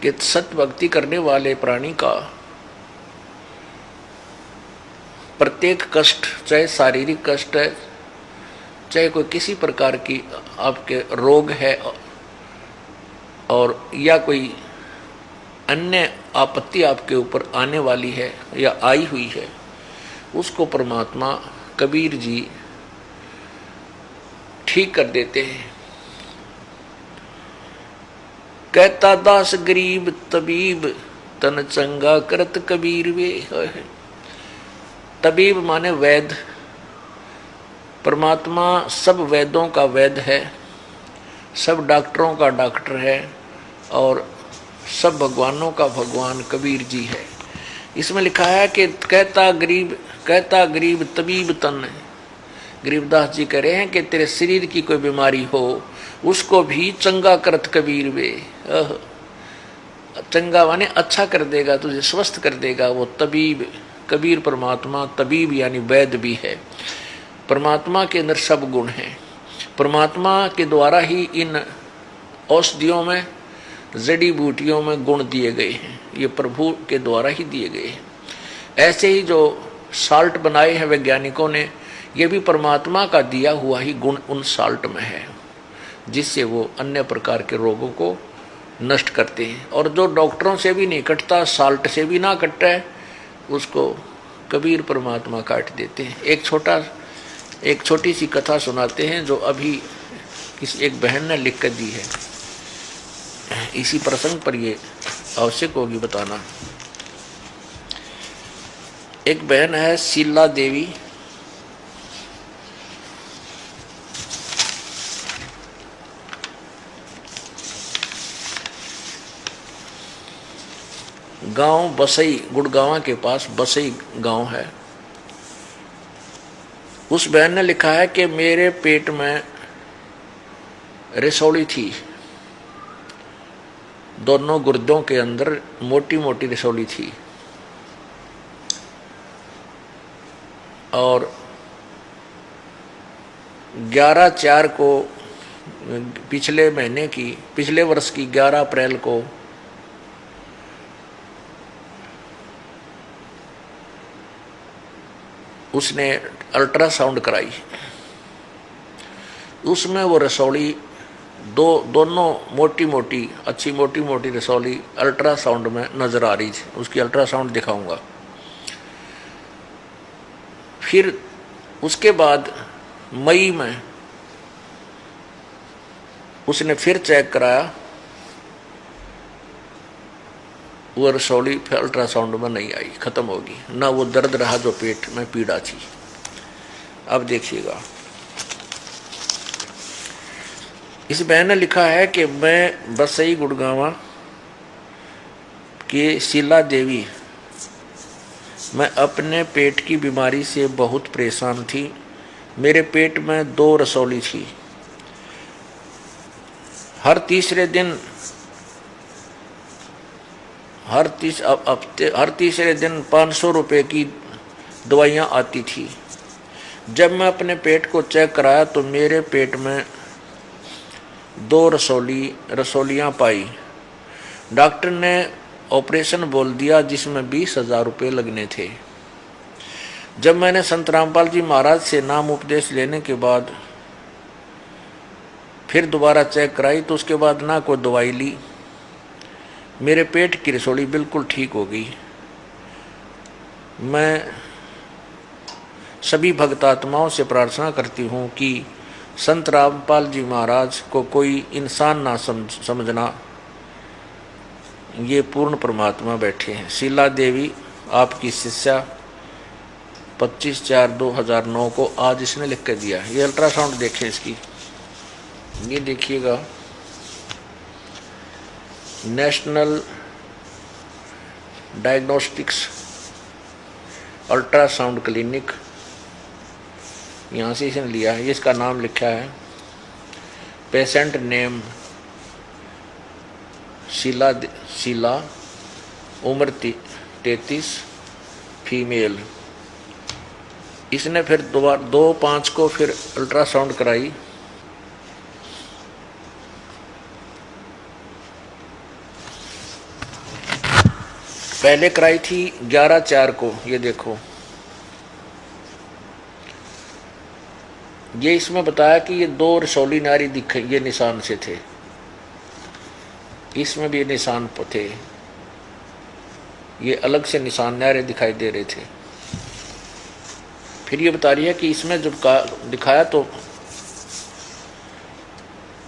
कि सत भक्ति करने वाले प्राणी का प्रत्येक कष्ट, चाहे शारीरिक कष्ट है, चाहे कोई किसी प्रकार की आपके रोग है और या कोई अन्य आपत्ति आपके ऊपर आने वाली है या आई हुई है, उसको परमात्मा कबीर जी ठीक कर देते हैं। कहता दास गरीब तबीब तन चंगा करत कबीर वे। तबीब माने वैद, परमात्मा सब वैदों का वैद है, सब डॉक्टरों का डॉक्टर है और सब भगवानों का भगवान कबीर जी है। इसमें लिखा है कि कहता गरीब तबीब तन। गरीबदास जी कह रहे हैं कि तेरे शरीर की कोई बीमारी हो उसको भी चंगा करत कबीर वे। चंगा माने अच्छा कर देगा, तुझे स्वस्थ कर देगा वो तबीब। कबीर परमात्मा तबीब यानी वैद भी है। परमात्मा के अंदर सब गुण हैं। परमात्मा के द्वारा ही इन औषधियों में, जड़ी बूटियों में गुण दिए गए हैं, ये प्रभु के द्वारा ही दिए गए हैं। ऐसे ही जो साल्ट बनाए हैं वैज्ञानिकों ने, ये भी परमात्मा का दिया हुआ ही गुण उन साल्ट में है, जिससे वो अन्य प्रकार के रोगों को नष्ट करते हैं। और जो डॉक्टरों से भी नहीं कटता, साल्ट से भी ना कटता है, उसको कबीर परमात्मा काट देते हैं। एक छोटी सी कथा सुनाते हैं जो अभी किसी एक बहन ने लिख कर दी है। इसी प्रसंग पर ये आवश्यक होगी बताना। एक बहन है शीला देवी, गांव बसई, गुड़गांव के पास बसई गांव है। उस बहन ने लिखा है कि मेरे पेट में रसौली थी, दोनों गुर्दों के अंदर मोटी मोटी रसौली थी और 11/4 को पिछले वर्ष की 11 अप्रैल को उसने अल्ट्रासाउंड कराई। उसमें वो रसौली दोनों मोटी मोटी रसौली अल्ट्रासाउंड में नजर आ रही थी। उसकी अल्ट्रासाउंड दिखाऊंगा। फिर उसके बाद मई में उसने फिर चेक कराया, वो रसौली फिर अल्ट्रासाउंड में नहीं आई, खत्म होगी ना। वो दर्द रहा जो पेट में पीड़ा थी। अब देखिएगा, इस बहन ने लिखा है कि मैं बसई गुड़गांव की शीला देवी, मैं अपने पेट की बीमारी से बहुत परेशान थी। मेरे पेट में 2 रसौली थी। हर तीसरे दिन 500 रुपये की दवाइयाँ आती थी। जब मैं अपने पेट को चेक कराया तो मेरे पेट में 2 रसौलियाँ पाई। डॉक्टर ने ऑपरेशन बोल दिया जिसमें 20,000 रुपये लगने थे। जब मैंने संत रामपाल जी महाराज से नाम उपदेश लेने के बाद फिर दोबारा चेक कराई तो उसके बाद ना कोई दवाई ली, मेरे पेट की रसौली बिल्कुल ठीक हो गई। मैं सभी भक्तात्माओं से प्रार्थना करती हूँ कि संत रामपाल जी महाराज को कोई इंसान ना समझना, ये पूर्ण परमात्मा बैठे हैं। शीला देवी आपकी शिष्या 25/4/2009 को आज इसने लिख कर दिया। ये अल्ट्रासाउंड देखें इसकी, ये देखिएगा, नेशनल डायग्नोस्टिक्स अल्ट्रासाउंड क्लिनिक, यहाँ से इसने लिया है। इसका नाम लिखा है, पेशेंट नेम शीला, उम्र 33, फीमेल। इसने फिर 2/5 को फिर अल्ट्रासाउंड कराई। पहले कराई थी 11/4 को। ये देखो, ये इसमें बताया कि ये 2 रसौली नारी दिखे, ये निशान से थे, इसमें भी ये निशान थे, ये अलग से निशान नारे दिखाई दे रहे थे। फिर ये बता रही है कि इसमें जब दिखाया तो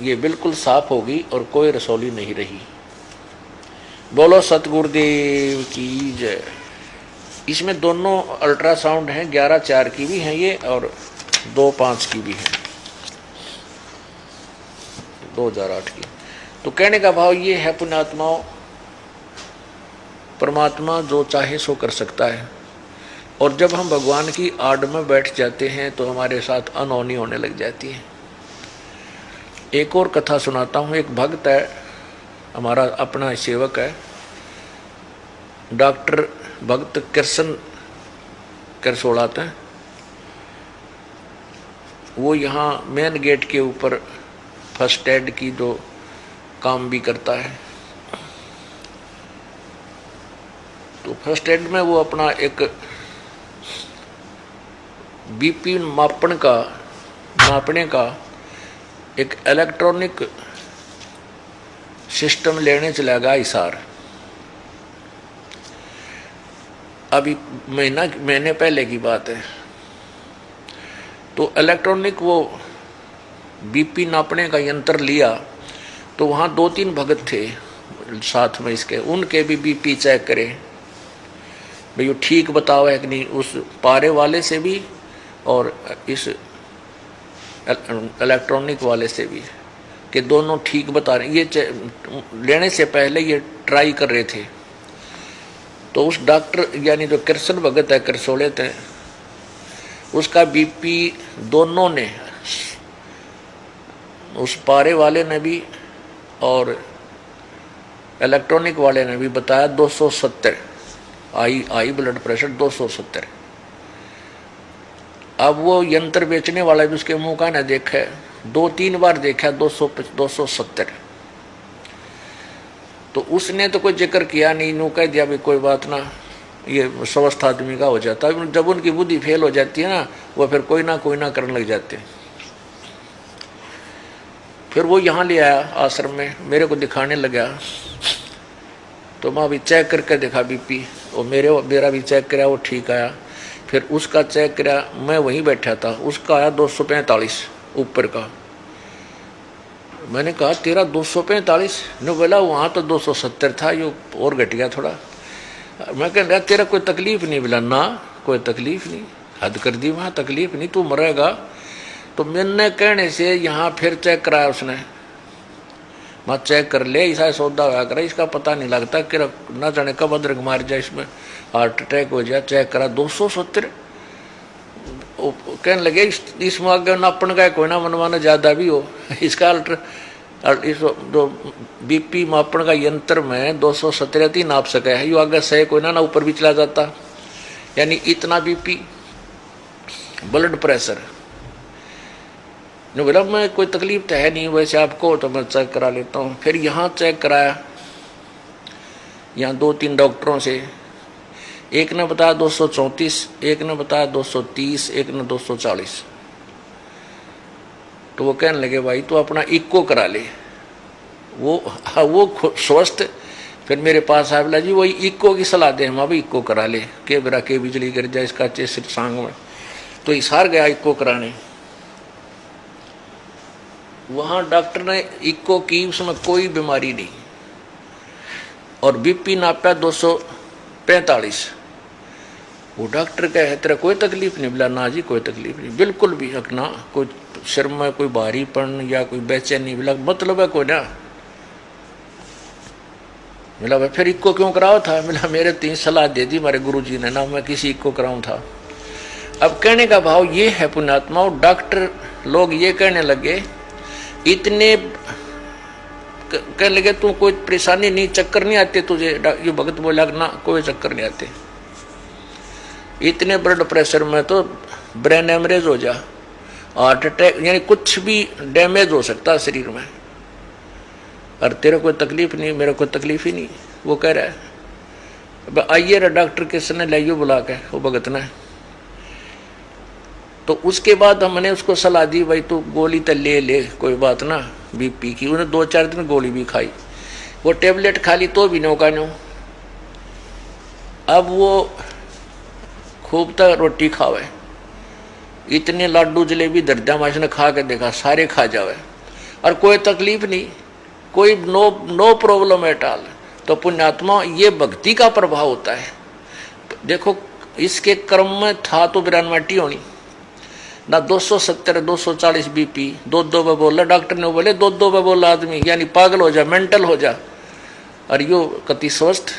ये बिल्कुल साफ होगी और कोई रसौली नहीं रही। बोलो सतगुरुदेव की जय। इसमें दोनों अल्ट्रासाउंड हैं, 11/4 की भी हैं ये और 2/5 की भी है, 2008 की। तो कहने का भाव ये है पुण्यात्माओं, परमात्मा जो चाहे सो कर सकता है, और जब हम भगवान की आड़ में बैठ जाते हैं तो हमारे साथ अनहोनी होने लग जाती है। एक और कथा सुनाता हूँ। एक भक्त है, हमारा अपना सेवक है, डॉक्टर भक्त कृष्ण करसोड़ाते हैं। वो यहाँ मेन गेट के ऊपर फर्स्ट एड की जो काम भी करता है। तो फर्स्ट एड में वो अपना एक बीपी मापने का एक इलेक्ट्रॉनिक सिस्टम लेने चला गया हिसार। अभी महीने पहले की बात है। तो इलेक्ट्रॉनिक वो बीपी नापने का यंत्र लिया, तो वहाँ 2-3 भगत थे साथ में इसके, उनके भी बीपी चेक करे भाई वो ठीक बताओ है कि नहीं, उस पारे वाले से भी और इस इलेक्ट्रॉनिक वाले से भी, कि दोनों ठीक बता रहे। ये लेने से पहले ये ट्राई कर रहे थे। तो उस डॉक्टर यानी जो कृष्ण भगत है, करसोड़े थे, उसका बीपी दोनों ने, उस पारे वाले ने भी और इलेक्ट्रॉनिक वाले ने भी बताया 270 आई ब्लड प्रेशर 270। अब वो यंत्र बेचने वाला भी उसके मुंह का ना देखा, 2-3 बार देखा 270। तो उसने तो कोई जिक्र किया नहीं, नु कह दिया भी कोई बात ना, ये स्वस्थ आदमी का हो जाता है। जब उनकी बुद्धि फेल हो जाती है ना, वो फिर कोई ना करने लग जाते हैं। फिर वो यहाँ ले आया आश्रम में, मेरे को दिखाने लगा। तो मैं अभी चेक करके देखा बीपी, और मेरा भी चेक कराया, वो ठीक आया। फिर उसका चेक कराया, मैं वहीं बैठा था, उसका आया 245 ऊपर का। मैंने कहा तेरा 245? ने बोला वहाँ तो 270 था, ये और घट गया थोड़ा। मैं कह रहा तेरा कोई तकलीफ नहीं? बोला ना कोई तकलीफ नहीं। हद कर दी, वहाँ तकलीफ नहीं, तू मरेगा। तो मैंने कहने से यहाँ फिर चेक कराया उसने। मैं चेक कर ले, ऐसा सौदा हुआ करा, इसका पता नहीं लगता कि ना जाने कब अदरक मार जाए, इसमें हार्ट अटैक हो जाए। चेक करा 270। कहने लगे इसमें आगे नापन का कोई ना मनवाना ज़्यादा भी हो, इसका इस जो बीपी मापन का यंत्र में 270 ही नाप सके है, यो आगे सही कोई ना ऊपर भी चला जाता। यानी इतना बीपी ब्लड प्रेशर। ने बोला मैं कोई तकलीफ तो है नहीं, वैसे आपको तो मैं चेक करा लेता हूँ। फिर यहाँ चेक कराया, यहाँ 2-3 डॉक्टरों से, एक ने बताया 234, एक ने बताया 230, एक ने 240। तो वो कहने लगे भाई तो अपना इक्को करा ले। वो स्वस्थ। फिर मेरे पास आया, बोला जी वही इक्को की सलाह दे, हम अभी इक्को करा ले, के बरा के बिजली गिर जाए इसका चेस्ट सांग में। तो हिसार गया इक्को कराने। वहाँ डॉक्टर ने इक्को की, उसमें कोई बीमारी नहीं, और बीपी नापा 245। वो डॉक्टर कहे है तेरा कोई तकलीफ नहीं? बोला ना जी कोई तकलीफ नहीं, बिल्कुल भी ना, कोई सिर में कोई भारीपन या कोई बेचैनी। बोला मतलब है कोई ना? बोला भाई फिर इक्को क्यों कराओ था? बोला मेरे 3 सलाह दे दी हमारे गुरुजी ने ना, मैं किसी इक्को कराऊं था। अब कहने का भाव ये है पुण्यात्मा, डॉक्टर लोग ये कहने लगे, इतने कहने लगे तू कोई परेशानी नहीं, चक्कर नहीं आते तुझे? ये भगत बोला ना कोई चक्कर नहीं आते, इतने ब्लड प्रेशर में तो ब्रेन हेमरेज हो जा, हार्ट अटैक, यानी कुछ भी डैमेज हो सकता है शरीर में, और तेरे कोई तकलीफ नहीं? मेरे कोई तकलीफ ही नहीं, वो कह रहा है। अब आइए रा डॉक्टर किसने लाइयो बुला के वो भगत ने। तो उसके बाद हमने उसको सलाह दी भाई तू गोली तो ले ले, कोई बात ना बीपी की। उन्हें 2-4 दिन गोली भी खाई, वो टेबलेट खा ली तो भी नौका नो। अब वो खूब तक रोटी खावे, इतने लाडू जलेबी दर्दा माश ने खा के देखा, सारे खा जावे और कोई तकलीफ नहीं, कोई नो प्रॉब्लम एट ऑल। तो पुण्यात्मा ये भक्ति का प्रभाव होता है। देखो इसके क्रम में था तो बिरानवाटी होनी ना, 270 240 बीपी, दो पे बोला डॉक्टर ने, बोले दो पे बोला आदमी यानी पागल हो जा, मेंटल हो जा। और यो कति स्वस्थ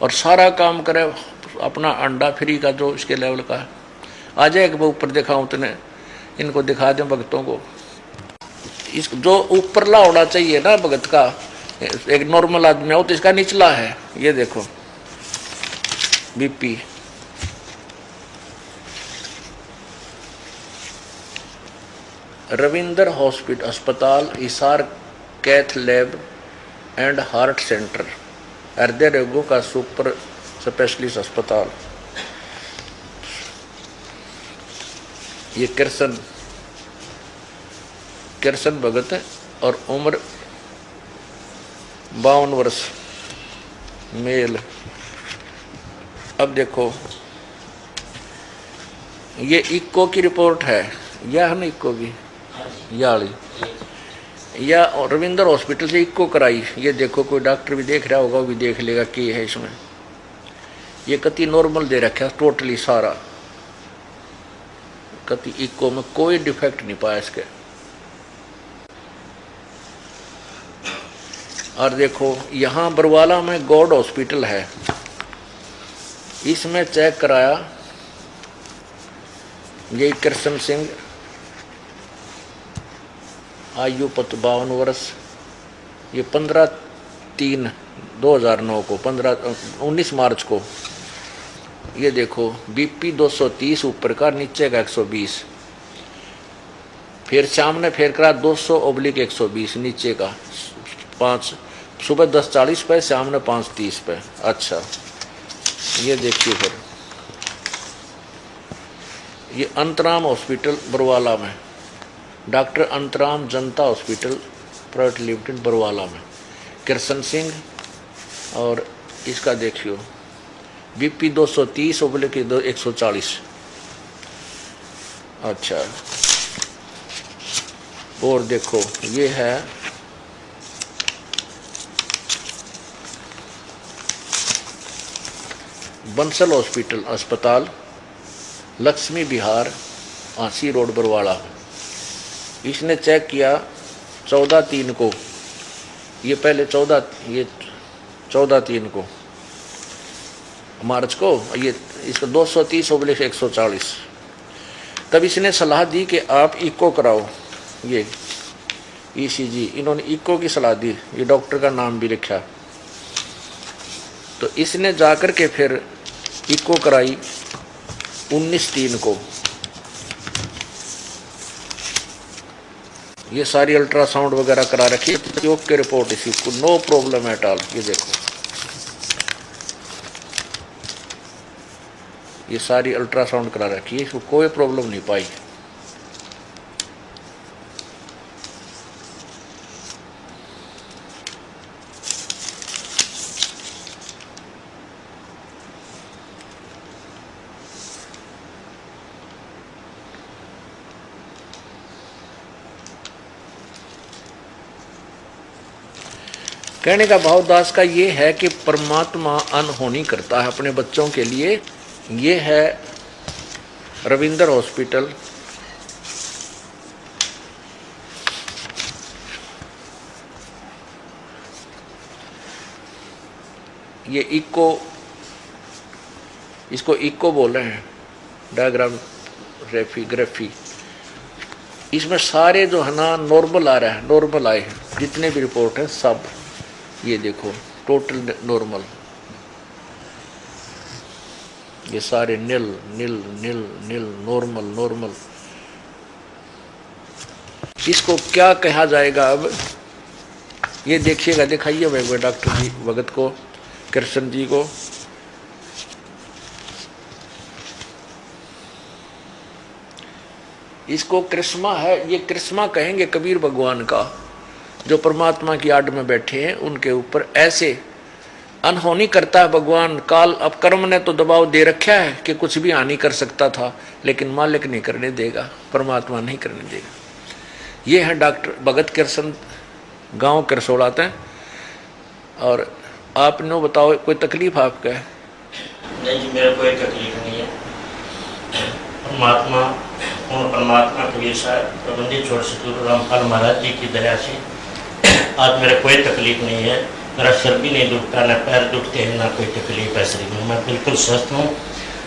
और सारा काम करे अपना अंडा फ्री का जो इसके लेवल का आ जाएगा। वो ऊपर दिखाऊं तने, इनको दिखा दें भक्तों को। इस जो ऊपरला होना चाहिए ना भगत का, एक नॉर्मल आदमी हो तो इसका निचला है। ये देखो बीपी, रविंदर हॉस्पिटल अस्पताल, इसार cath lab and heart centre, हृदय रोगों का सुपर स्पेशलिस्ट अस्पताल। ये कृष्ण भगत है और उम्र 52 वर्ष, मेल। अब देखो ये इक्को की रिपोर्ट है, यह है ना इक्को की याली, या रविंदर हॉस्पिटल से इक्को कराई। ये देखो कोई डॉक्टर भी देख रहा होगा, वो भी देख लेगा कि है इसमें। ये कति नॉर्मल दे रखा है टोटली सारा, कति इक्को में कोई डिफेक्ट नहीं पाया इसके। और देखो यहाँ बरवाला में गॉड हॉस्पिटल है, इसमें चेक कराया। ये कृष्ण सिंह, आयु 52 वर्ष, ये 15/3/2009 को 19 मार्च को। ये देखो बीपी 230 ऊपर का, नीचे का 120। फिर सामने फिर करा 200/120 नीचे का 5, सुबह 10:40 पे, सामने 5:30 पे। अच्छा ये देखिए फिर ये अंतराम हॉस्पिटल बरवाला में, डॉक्टर अंतराम जनता हॉस्पिटल प्राइवेट लिमिटेड बरवाला में, कृष्ण सिंह। और इसका देखियो बीपी 230/140। अच्छा और देखो ये है बंसल हॉस्पिटल अस्पताल, लक्ष्मी विहार, आंसी रोड बरवाड़ा। इसने चेक किया 14/3 को, ये पहले 14/3 को मार्च को, ये इसको 230/140। तब इसने सलाह दी कि आप इको कराओ, ये ईसीजी। इन्होंने इको की सलाह दी, ये डॉक्टर का नाम भी लिखा। तो इसने जाकर के फिर इको कराई 19/3 को। ये सारी अल्ट्रासाउंड वगैरह करा रखी, योग की रिपोर्ट इसी को, नो प्रॉब्लम एट ऑल। ये देखो ये सारी अल्ट्रासाउंड करा रखी है, इसको कोई प्रॉब्लम नहीं पाई। कहने का भाव दास का ये है कि परमात्मा अनहोनी करता है अपने बच्चों के लिए। ये है रविंदर हॉस्पिटल, ये इको, इसको इको बोल रहे हैं, डायग्राम ग्राफी। इसमें सारे जो है ना नॉर्मल आ रहा है, नॉर्मल आए हैं जितने भी रिपोर्ट है सब। ये देखो टोटल नॉर्मल, ये सारे नील नील नील नील, नॉर्मल नॉर्मल। इसको क्या कहा जाएगा अब, ये देखिएगा, दिखाइए भाई डॉक्टर जी भगत को। कृष्ण जी को। इसको कृष्मा है, ये कृष्मा कहेंगे कबीर भगवान का, जो परमात्मा की आड़ में बैठे हैं उनके ऊपर ऐसे अनहोनी करता है भगवान। काल अब कर्म ने तो दबाव दे रखा है कि कुछ भी हानि कर सकता था, लेकिन मालिक नहीं करने देगा, परमात्मा नहीं करने देगा। ये है डॉक्टर भगत कृष्ण, गांव करसोड़ाते हैं। और आप नो बताओ, कोई तकलीफ आपका है? नहीं जी, मेरा कोई तकलीफ नहीं है। परमात्मा कबीर साहब प्रबंधित छोड़ सतगुरु रामपाल महाराज जी की दया से आज मेरा कोई तकलीफ नहीं है। मेरा सिर भी नहीं दुखता, न पैर दुखते हैं, ना कोई तकलीफ है शरीर में। मैं बिल्कुल स्वस्थ हूँ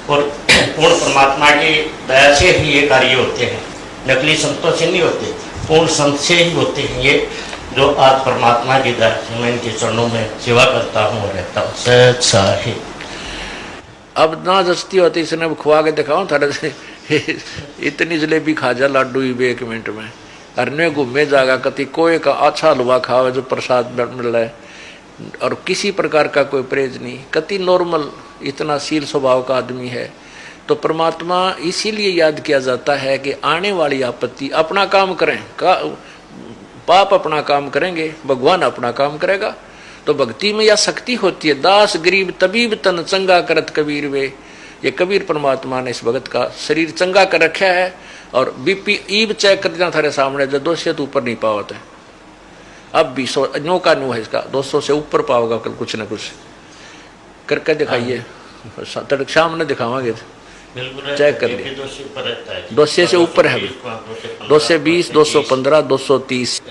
और पूर्ण परमात्मा की दया से ही ये कार्य होते हैं। नकली संतों से नहीं होते, पूर्ण संत से ही होते हैं ये, जो आज परमात्मा की दया से मैं इनके चरणों में सेवा करता हूँ और रहता हूँ। सच साहिब अब ना जस्ती होती, इसने अब खुआ के दिखाओ थोड़ा से। इतनी जलेबी खा जा लाडू ही 1 मिनट में। अरने घूमे जागा कति कोई का अच्छा हलवा खावे जो प्रसाद मिल रहा है, और किसी प्रकार का कोई परहेज नहीं, कति नॉर्मल, इतना शील स्वभाव का आदमी है। तो परमात्मा इसीलिए याद किया जाता है कि आने वाली आपत्ति अपना काम करें, पाप अपना काम करेंगे, भगवान अपना काम करेगा। तो भक्ति में यह शक्ति होती है। दास गरीब तबीब तन चंगा करत कबीर वे। ये कबीर परमात्मा ने इस भगत का शरीर चंगा कर रखा है। और बीपी ईब चेक कर देना थारे सामने, जो 200 से ऊपर नहीं पावत है। अब भी 100 नो का नो है इसका, 200 से ऊपर पाओगा कल कुछ न कुछ करके दिखाइए। तड़क शाम ने दिखावांगे, चेक कर लिए। 200 से ऊपर है, 220, 215, 230,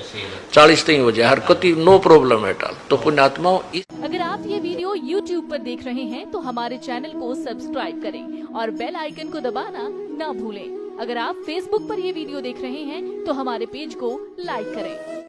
40 तक हो जाए, हर कति नो प्रॉब्लम है टाल। तो पुण्यात्माओं, अगर आप ये वीडियो YouTube पर देख रहे हैं तो हमारे चैनल को सब्सक्राइब करें और बेल आइकन को दबाना ना भूलें। अगर आप Facebook पर ये वीडियो देख रहे हैं तो हमारे पेज को लाइक करें।